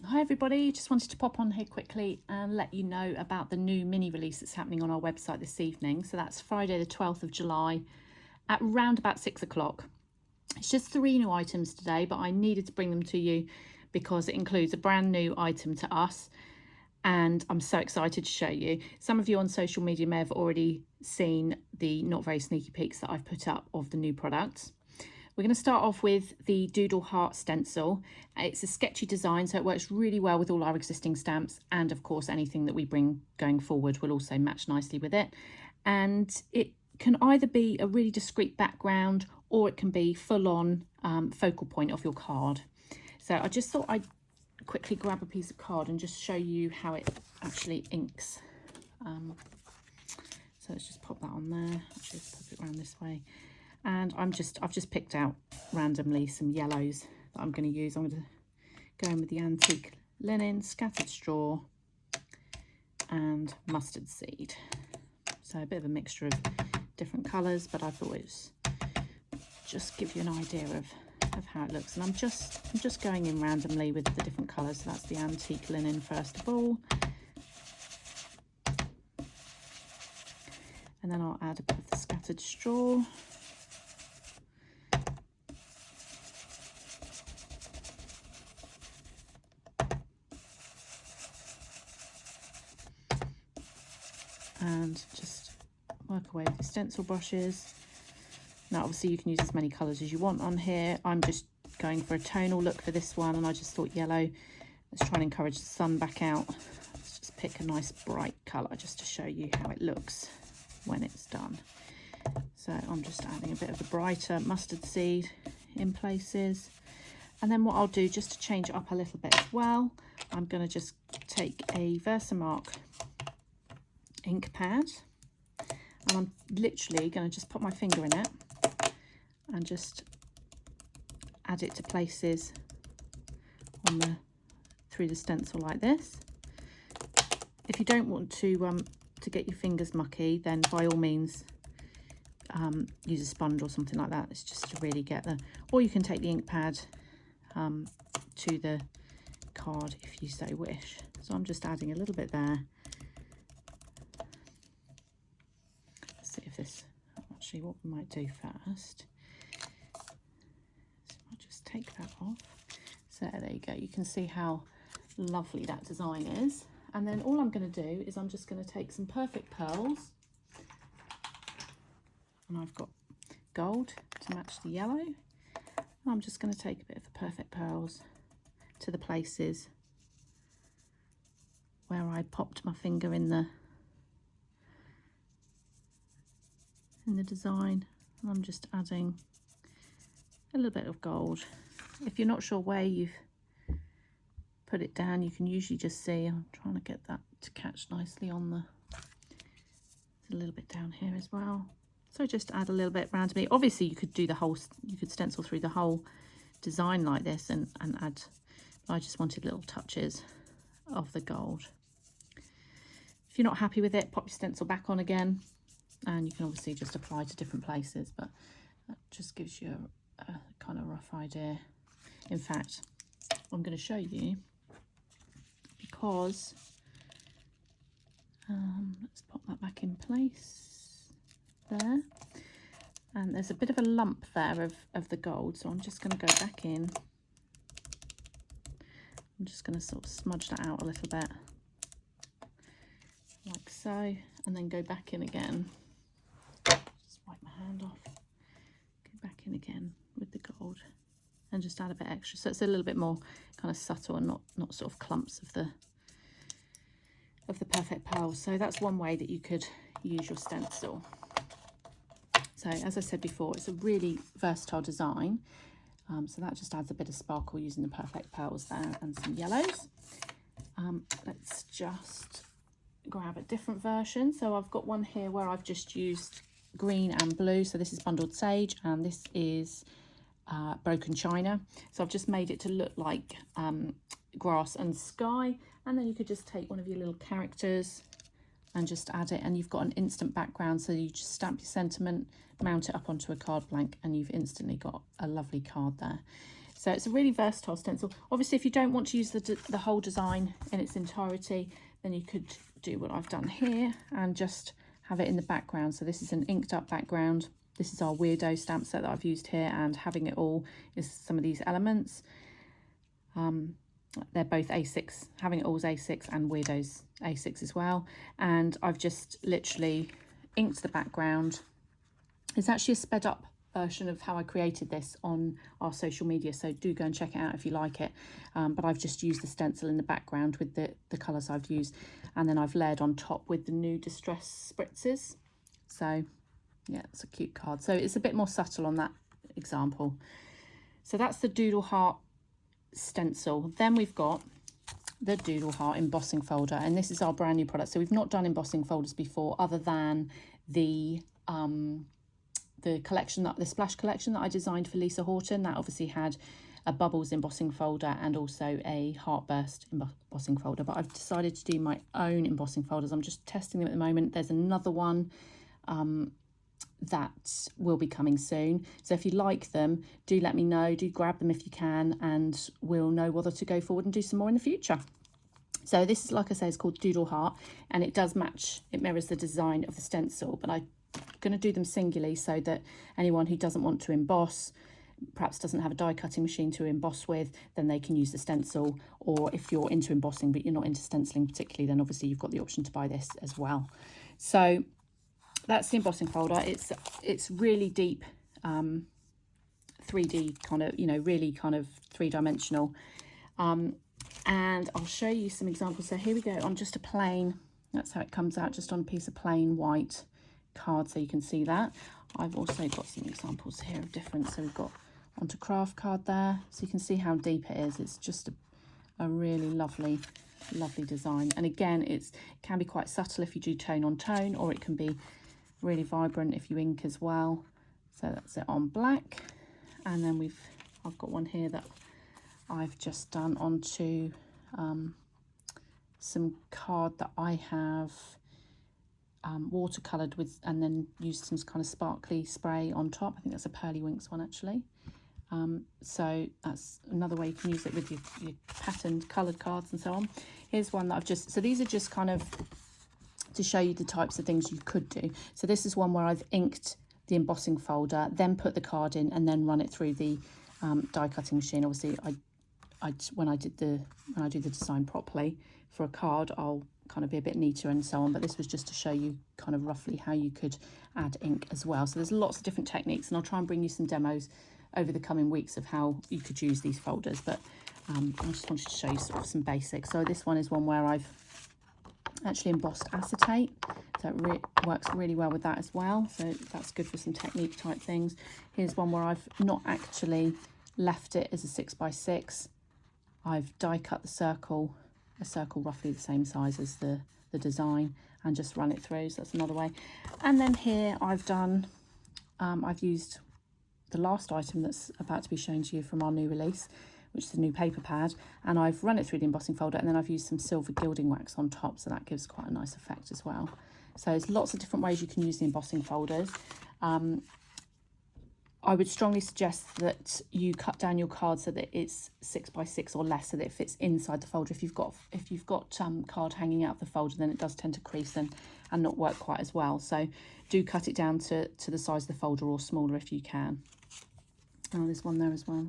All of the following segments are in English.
Hi everybody, just wanted to pop on here quickly and let you know about the new mini release that's happening on our website this evening. So that's Friday the 12th of July at round about 6 o'clock. It's just 3 new items today, but I needed to bring them to you because it includes a brand new item to us and I'm so excited to show you. Some of you on social media may have already seen the not very sneaky peeks that I've put up of the new products. We're going to start off with the Doodle Heart stencil. It's a sketchy design, so it works really well with all our existing stamps, and of course anything that we bring going forward will also match nicely with it. And it can either be a really discreet background or it can be full-on focal point of your card. So I just thought I'd quickly grab a piece of card and just show you how it actually inks. So let's just pop that on there. Actually, let's pop it around this way. And I've just picked out randomly some yellows that I'm going to use. I'm going to go in with the antique linen, scattered straw and mustard seed. So a bit of a mixture of different colours, but I thought it was just give you an idea of how it looks. And I'm just going in randomly with the different colours. So that's the antique linen first of all. And then I'll add a bit of the scattered straw. And just work away with the stencil brushes. Now obviously you can use as many colours as you want on here. I'm just going for a tonal look for this one, and I just thought yellow. Let's try and encourage the sun back out. Let's just pick a nice bright colour just to show you how it looks when it's done. So I'm just adding a bit of the brighter mustard seed in places. And then what I'll do, just to change it up a little bit as well, I'm going to just take a Versamark ink pad, and I'm literally going to just put my finger in it and just add it to places on through the stencil like this. If you don't want to get your fingers mucky, then by all means use a sponge or something like that. It's just to really get or you can take the ink pad to the card if you so wish. So I'm just adding a little bit there. See if this, actually what we might do first, so I'll just take that off. So there you go, you can see how lovely that design is. And then all I'm going to do is I'm just going to take some perfect pearls, and I've got gold to match the yellow. And I'm just going to take a bit of the perfect pearls to the places where I popped my finger in the design, and I'm just adding a little bit of gold. If you're not sure where you've put it down, you can usually just see, I'm trying to get that to catch nicely on there's a little bit down here as well. So just add a little bit randomly. Obviously you could do you could stencil through the whole design like this and add, but I just wanted little touches of the gold. If you're not happy with it, pop your stencil back on again, and you can obviously just apply to different places, but that just gives you a kind of rough idea. In fact, I'm going to show you, because let's pop that back in place there, and there's a bit of a lump there of the gold, so I'm just going to go back in. I'm just going to sort of smudge that out a little bit like so, and then go back in again. Just wipe my hand off, go back in again with the gold and just add a bit extra, so it's a little bit more kind of subtle and not sort of clumps of the perfect pearls. So that's one way that you could use your stencil. So as I said before, it's a really versatile design, so that just adds a bit of sparkle using the perfect pearls there and some yellows. Let's just grab a different version. So I've got one here where I've just used green and blue. So this is Bundled Sage, and this is Broken China. So I've just made it to look like grass and sky, and then you could just take one of your little characters and just add it, and you've got an instant background. So you just stamp your sentiment, mount it up onto a card blank, and you've instantly got a lovely card there. So it's a really versatile stencil. Obviously, if you don't want to use the whole design in its entirety, then you could do what I've done here and just have it in the background. So this is an inked up background. This is our weirdo stamp set that I've used here, and having it all is some of these elements. They're both A6, having it all is A6 and weirdos A6 as well. And I've just literally inked the background. It's actually a sped up version of how I created this on our social media, so do go and check it out if you like it. But I've just used the stencil in the background with the colours I've used, and then I've layered on top with the new Distress spritzes. So yeah, it's a cute card. So it's a bit more subtle on that example. So that's the Doodle Heart stencil. Then we've got the Doodle Heart embossing folder, and this is our brand new product. So we've not done embossing folders before, other than the collection, the splash collection that I designed for Lisa Horton. That obviously had a bubbles embossing folder and also a heartburst embossing folder, but I've decided to do my own embossing folders. I'm just testing them at the moment. There's another one that will be coming soon, so if you like them, do let me know, do grab them if you can, and we'll know whether to go forward and do some more in the future. So this is, like I say, it's called Doodle Heart, and it does match, it mirrors the design of the stencil, but I'm going to do them singularly so that anyone who doesn't want to emboss, perhaps doesn't have a die cutting machine to emboss with, then they can use the stencil. Or if you're into embossing but you're not into stenciling particularly, then obviously you've got the option to buy this as well. So that's the embossing folder. It's really deep 3D kind of, you know, really kind of three-dimensional. And I'll show you some examples. So here we go on just a plain, that's how it comes out, just on a piece of plain white card, so you can see that. I've also got some examples here of different, so we've got onto craft card there, so you can see how deep it is. It's just a really lovely design, and again, it can be quite subtle if you do tone on tone, or it can be really vibrant if you ink as well. So that's it on black, and then I've got one here that I've just done onto some card that I have watercoloured with, and then used some kind of sparkly spray on top. I think that's a Pearly Winks one actually. So that's another way you can use it with your patterned coloured cards and so on. Here's one that I've just, so these are just kind of to show you the types of things you could do. So this is one where I've inked the embossing folder, then put the card in, and then run it through the die cutting machine. Obviously, when I do the design properly for a card, I'll kind of be a bit neater and so on, but this was just to show you kind of roughly how you could add ink as well. So there's lots of different techniques, and I'll try and bring you some demos over the coming weeks of how you could use these folders, but I just wanted to show you sort of some basics. So this one is one where I've actually embossed acetate, so it works really well with that as well, so that's good for some technique type things. Here's one where I've not actually left it as a 6x6. I've die cut a circle roughly the same size as the design, and just run it through, so that's another way. And then here I've done I've used the last item that's about to be shown to you from our new release, which is the new paper pad, and I've run it through the embossing folder, and then I've used some silver gilding wax on top, so that gives quite a nice effect as well. So there's lots of different ways you can use the embossing folders. I would strongly suggest that you cut down your card so that it's 6x6 or less, so that it fits inside the folder. If you've got card hanging out of the folder, then it does tend to crease and not work quite as well. So do cut it down to the size of the folder, or smaller if you can. Oh, there's one there as well.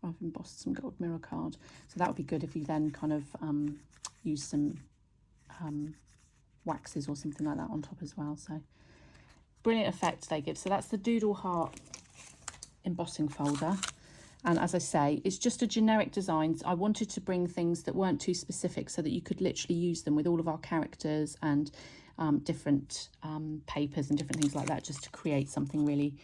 I've embossed some gold mirror card, so that would be good if you then kind of use some waxes or something like that on top as well. So brilliant effect they give. So that's the Doodle Heart embossing folder, and as I say, it's just a generic design. I wanted to bring things that weren't too specific, so that you could literally use them with all of our characters and different papers and different things like that, just to create something really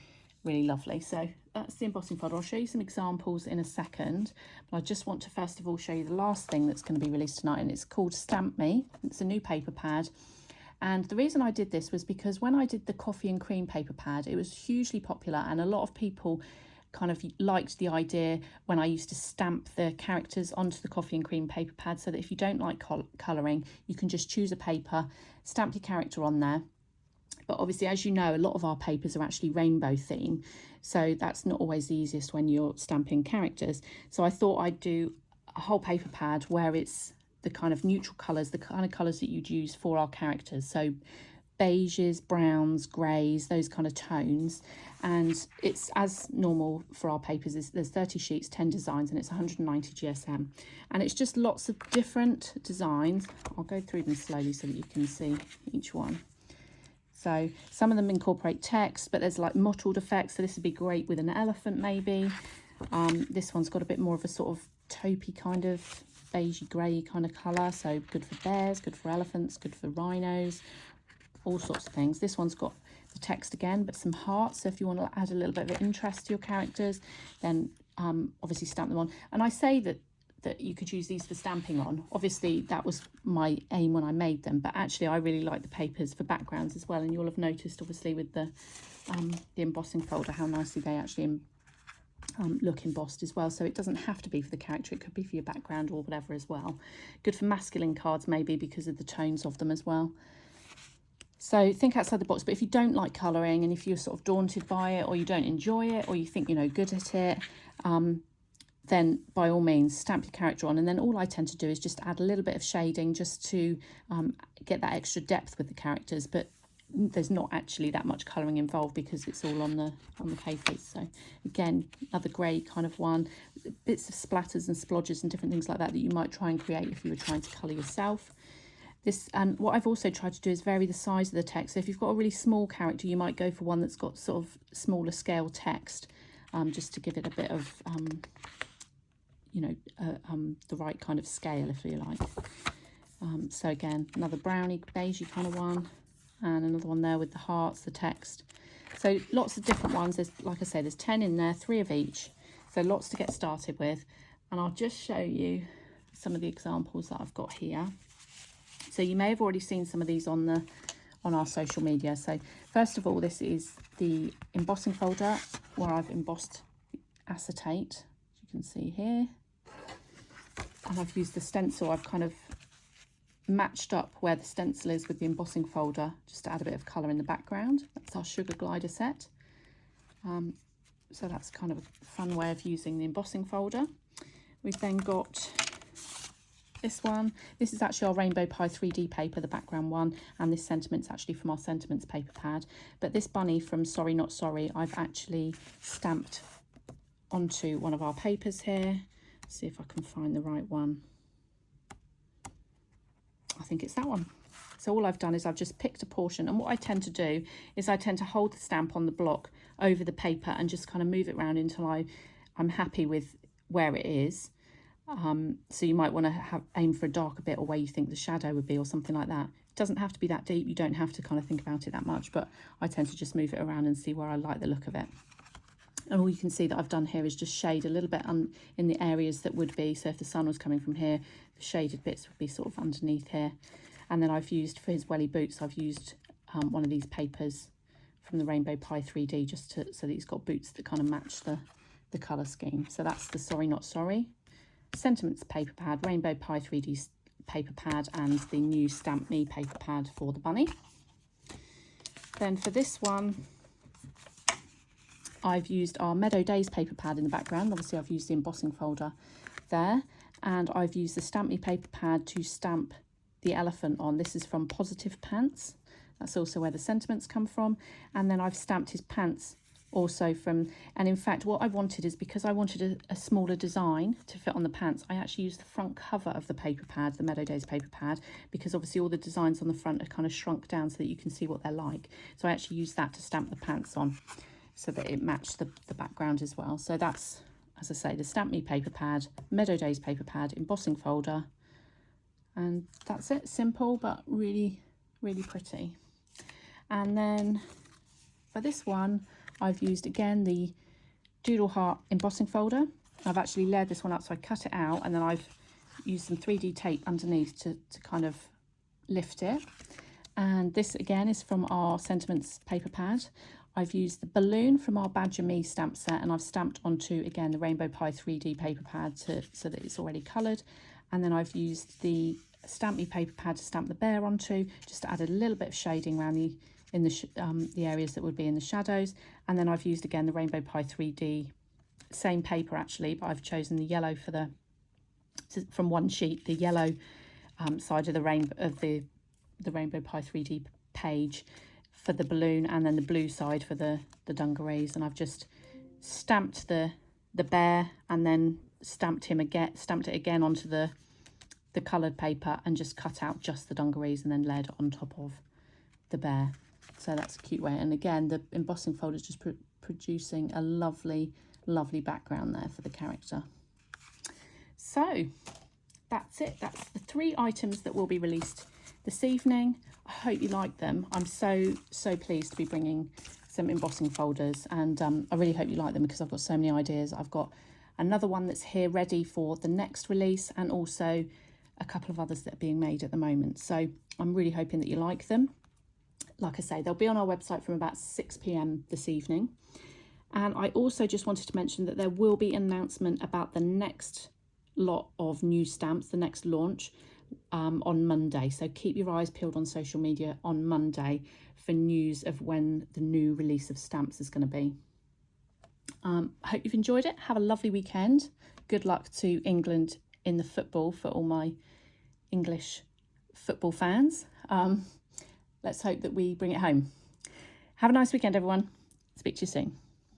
lovely. So that's the embossing folder. I'll show you some examples in a second, but I just want to first of all show you the last thing that's going to be released tonight, and it's called Stamp Me. It's a new paper pad, and the reason I did this was because when I did the coffee and cream paper pad, it was hugely popular, and a lot of people kind of liked the idea when I used to stamp the characters onto the coffee and cream paper pad, so that if you don't like colouring, you can just choose a paper, stamp your character on there, But obviously, as you know, a lot of our papers are actually rainbow theme, so that's not always the easiest when you're stamping characters. So I thought I'd do a whole paper pad where it's the kind of neutral colours, the kind of colours that you'd use for our characters. So beiges, browns, greys, those kind of tones. And it's as normal for our papers. There's 30 sheets, 10 designs, and it's 190 GSM. And it's just lots of different designs. I'll go through them slowly so that you can see each one. So some of them incorporate text, but there's like mottled effects. So this would be great with an elephant maybe. This one's got a bit more of a sort of taupey kind of beigey grey kind of colour. So good for bears, good for elephants, good for rhinos, all sorts of things. This one's got the text again, but some hearts. So if you want to add a little bit of interest to your characters, then obviously stamp them on. And I say that you could use these for stamping on. Obviously that was my aim when I made them, but actually I really like the papers for backgrounds as well. And you'll have noticed obviously with the embossing folder how nicely they actually look embossed as well. So it doesn't have to be for the character, it could be for your background or whatever as well. Good for masculine cards maybe because of the tones of them as well. So think outside the box. But if you don't like colouring and if you're sort of daunted by it, or you don't enjoy it, or you think you're no good at it, then by all means stamp your character on. And then all I tend to do is just add a little bit of shading just to get that extra depth with the characters. But there's not actually that much colouring involved because it's all on the papers. So again, another grey kind of one, bits of splatters and splodges and different things like that you might try and create if you were trying to colour yourself. This, and what I've also tried to do is vary the size of the text. So if you've got a really small character, you might go for one that's got sort of smaller scale text, just to give it a bit of the right kind of scale, if you like. So again, another brownie beigey kind of one, and another one there with the hearts, the text. So lots of different ones. There's, like I say, there's 10 in there, 3 of each. So lots to get started with. And I'll just show you some of the examples that I've got here. So you may have already seen some of these on our social media. So first of all, this is the embossing folder where I've embossed acetate, as you can see here. And I've used the stencil. I've kind of matched up where the stencil is with the embossing folder just to add a bit of colour in the background. That's our sugar glider set. So that's kind of a fun way of using the embossing folder. We've then got this one. This is actually our Rainbow Pie 3D paper, the background one, and this sentiment's actually from our sentiments paper pad. But this bunny from Sorry Not Sorry, I've actually stamped onto one of our papers here. Let's see if I can find the right one. I think it's that one. So all I've done is I've just picked a portion, and what I tend to do is I tend to hold the stamp on the block over the paper and just kind of move it around until I'm happy with where it is. So you might want to aim for a darker bit or where you think the shadow would be or something like that. It doesn't have to be that deep. You don't have to kind of think about it that much, but I tend to just move it around and see where I like the look of it. And all you can see that I've done here is just shade a little bit in the areas that would be. So if the sun was coming from here, the shaded bits would be sort of underneath here. And then I've used, for his welly boots, I've used one of these papers from the Rainbow Pie 3D just so that he's got boots that kind of match the colour scheme. So that's the Sorry Not Sorry Sentiments paper pad, Rainbow Pie 3D paper pad, and the new Stamp Me paper pad for the bunny. Then for this one, I've used our Meadow Days paper pad in the background. Obviously I've used the embossing folder there, and I've used the Stamp Me paper pad to stamp the elephant on. This is from Positive Pants. That's also where the sentiments come from. And then I've stamped his pants also from, and in fact what I wanted is, because I wanted a smaller design to fit on the pants, I actually used the front cover of the paper pad, the Meadow Days paper pad, because obviously all the designs on the front are kind of shrunk down so that you can see what they're like. So I actually used that to stamp the pants on so that it matched the background as well. So that's, as I say, the Stamp Me paper pad, Meadow Days paper pad, embossing folder, and that's it. Simple but really, really pretty. And then for this one, I've used again the Doodle Heart embossing folder. I've actually layered this one up, so I cut it out, and then I've used some 3D tape underneath to kind of lift it. And this again is from our Sentiments paper pad. I've used the balloon from our Badger Me stamp set, and I've stamped onto, again, the Rainbow Pie 3D paper pad so that it's already coloured. And then I've used the Stamp Me paper pad to stamp the bear onto, just to add a little bit of shading around the in the areas that would be in the shadows. And then I've used again the Rainbow Pie 3D, same paper actually, but I've chosen the yellow for from one sheet, the yellow side of the Rainbow Pie 3D page for the balloon, and then the blue side for the dungarees. And I've just stamped the bear and then stamped it again onto the coloured paper, and just cut out just the dungarees and then lead on top of the bear. So that's a cute way. And again, the embossing folder is just producing a lovely background there for the character. So that's it. That's the 3 items that will be released this evening. I hope you like them. I'm so pleased to be bringing some embossing folders, and I really hope you like them, because I've got so many ideas. I've got another one that's here ready for the next release, and also a couple of others that are being made at the moment. So I'm really hoping that you like them. Like I say, they'll be on our website from about 6 p.m. this evening. And I also just wanted to mention that there will be an announcement about the next lot of new stamps, the next launch, on Monday. So keep your eyes peeled on social media on Monday for news of when the new release of stamps is going to be. I hope you've enjoyed it. Have a lovely weekend. Good luck to England in the football for all my English football fans. Let's hope that we bring it home. Have a nice weekend, everyone. Speak to you soon.